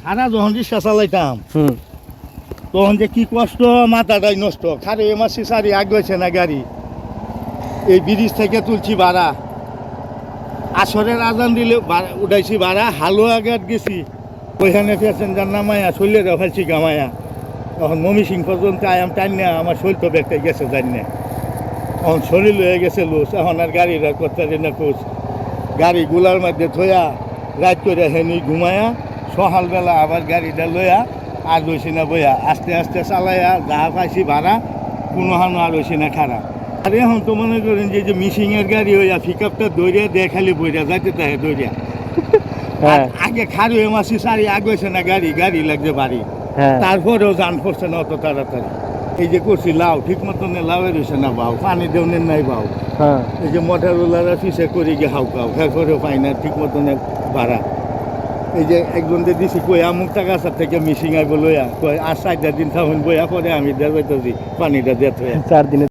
সারা যখন রিক্সা চালাইতাম তখন যে কি কষ্ট, মাথাটাই নষ্ট। খারে মাসি সারি আগে না গাড়ি, এই ব্রিজ থেকে তুলছি ভাড়া, আসরের আজান দিলে উঠাইছি ভাড়া, হালুয়া ঘাট গেছি, ওইখানে প্যাসেঞ্জার নামায়া শরীরে ফেলছি গামায়া। তখন মমি সিং পর্যন্ত আয়াম টান না, আমার শরীর তো ব্যাগটা গেছে জানি না, এখন শরীর হয়ে গেছে লুস। এখন আর গাড়িটা করতে না কোচ, গাড়ি গুলার মধ্যে থইয়া রাত করে হেনি ঘুমায়া, সকালবেলা আবার গাড়িটা লইয়া আর রইছি না বইয়া, আস্তে আস্তে চালাইয়া যা পাইছি ভাড়া, কোনো হানো আর রইছি না খারাপ। আর এখন তো মনে করেন যে মিশিংয়ের গাড়ি হইয়া পিক আপটা দৌড়িয়া দেয়, খালি বইয়া যাইতে তাহে দৌড়িয়া। আগে খারি হয়ে মাসি সারি আগেছে না গাড়ি, গাড়ি লাগছে বাড়ি, তারপরেও যান পড়ছে না অত তাড়াতাড়ি। এই যে করছি লাউ, ঠিক মতন লাউয়ের হয়েছে না বাউ, পানি দেওয়ার নাই বাউ। এই যে মোটরওয়ালারা পিছিয়ে করে গিয়ে হাউকাও, এরপরেও পাই না ঠিক মতনের ভাড়া। এই যে একজন যে দিছি কই আমুক টাকা থেকে মিশিং আইব লইয়া, কই আর 4 দিন থাকুন বইয়া, পরে আমি দেড় পানিটা দিয়ে 4 দিনে